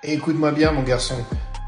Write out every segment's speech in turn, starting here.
Écoute-moi bien, mon garçon.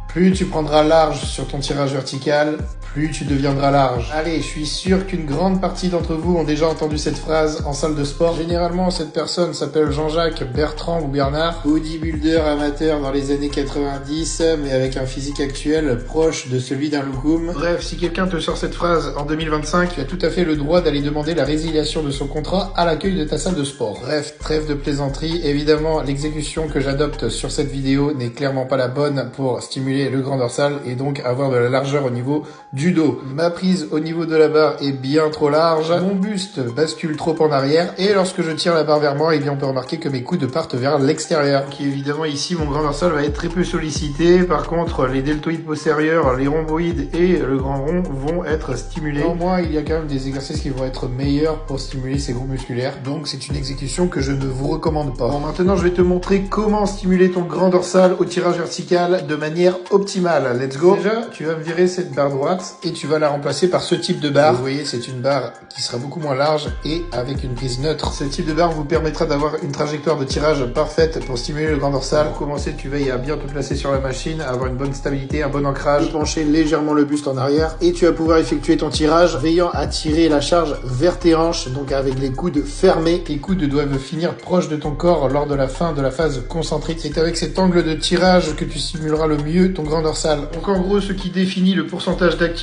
Plus tu prendras large sur ton tirage vertical, plus tu deviendras large. Allez, je suis sûr qu'une grande partie d'entre vous ont déjà entendu cette phrase en salle de sport. Généralement, cette personne s'appelle Jean-Jacques, Bertrand ou Bernard, bodybuilder amateur dans les années 90, mais avec un physique actuel proche de celui d'un loukoum. Bref, si quelqu'un te sort cette phrase en 2025, tu as tout à fait le droit d'aller demander la résiliation de son contrat à l'accueil de ta salle de sport. Bref, trêve de plaisanterie. Évidemment, l'exécution que j'adopte sur cette vidéo n'est clairement pas la bonne pour stimuler le grand dorsal et donc avoir de la largeur au niveau du dos. Ma prise au niveau de la barre est bien trop large, mon buste bascule trop en arrière et lorsque je tire la barre vers moi, eh bien on peut remarquer que mes coudes partent vers l'extérieur. Qui évidemment ici mon grand dorsal va être très peu sollicité. Par contre, les deltoïdes postérieurs, les rhomboïdes et le grand rond vont être stimulés. Pour moi, il y a quand même des exercices qui vont être meilleurs pour stimuler ces groupes musculaires. Donc c'est une exécution que je ne vous recommande pas. Bon, maintenant je vais te montrer comment stimuler ton grand dorsal au tirage vertical de manière optimale. Let's go. Déjà, tu vas me virer cette barre droite et tu vas la remplacer par ce type de barre. Vous voyez, c'est une barre qui sera beaucoup moins large et avec une prise neutre. Ce type de barre vous permettra d'avoir une trajectoire de tirage parfaite pour stimuler le grand dorsal. Pour commencer, tu veilles à bien te placer sur la machine, à avoir une bonne stabilité, un bon ancrage, pencher légèrement le buste en arrière et tu vas pouvoir effectuer ton tirage veillant à tirer la charge vers tes hanches, donc avec les coudes fermés. Les coudes doivent finir proche de ton corps lors de la fin de la phase concentrique. C'est avec cet angle de tirage que tu stimuleras le mieux ton grand dorsal. Donc en gros, ce qui définit le pourcentage d'activation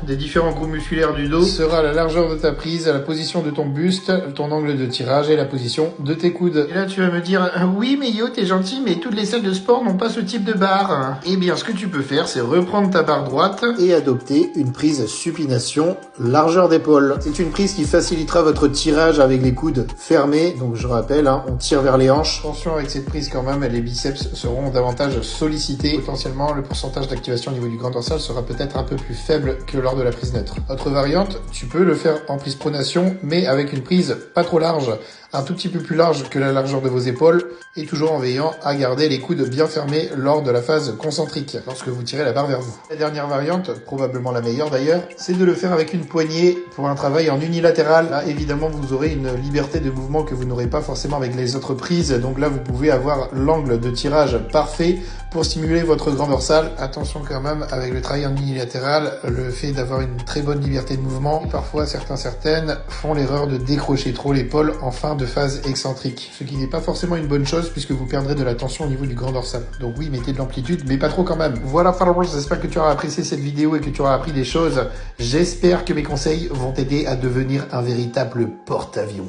des différents groupes musculaires du dos sera la largeur de ta prise, la position de ton buste, ton angle de tirage et la position de tes coudes. Et là, tu vas me dire, oui, mais yo, t'es gentil, mais toutes les salles de sport n'ont pas ce type de barre. Eh bien, ce que tu peux faire, c'est reprendre ta barre droite et adopter une prise supination largeur d'épaule. C'est une prise qui facilitera votre tirage avec les coudes fermés. Donc, je rappelle, on tire vers les hanches. Attention avec cette prise quand même, les biceps seront davantage sollicités. Potentiellement, le pourcentage d'activation au niveau du grand dorsal sera peut-être un peu plus faible que lors de la prise neutre. Autre variante, tu peux le faire en prise pronation, mais avec une prise pas trop large, un tout petit peu plus large que la largeur de vos épaules, et toujours en veillant à garder les coudes bien fermés lors de la phase concentrique, lorsque vous tirez la barre vers vous. La dernière variante, probablement la meilleure d'ailleurs, c'est de le faire avec une poignée pour un travail en unilatéral. Là, évidemment, vous aurez une liberté de mouvement que vous n'aurez pas forcément avec les autres prises, donc là, vous pouvez avoir l'angle de tirage parfait pour stimuler votre grand dorsal. Attention quand même, avec le travail en unilatéral, le fait d'avoir une très bonne liberté de mouvement, et parfois certaines font l'erreur de décrocher trop l'épaule en fin de phase excentrique, ce qui n'est pas forcément une bonne chose puisque vous perdrez de la tension au niveau du grand dorsal. Donc oui, mettez de l'amplitude, mais pas trop quand même. Voilà followers, j'espère que tu auras apprécié cette vidéo et que tu auras appris des choses. J'espère que mes conseils vont t'aider à devenir un véritable porte-avions.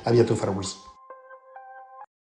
À bientôt followers.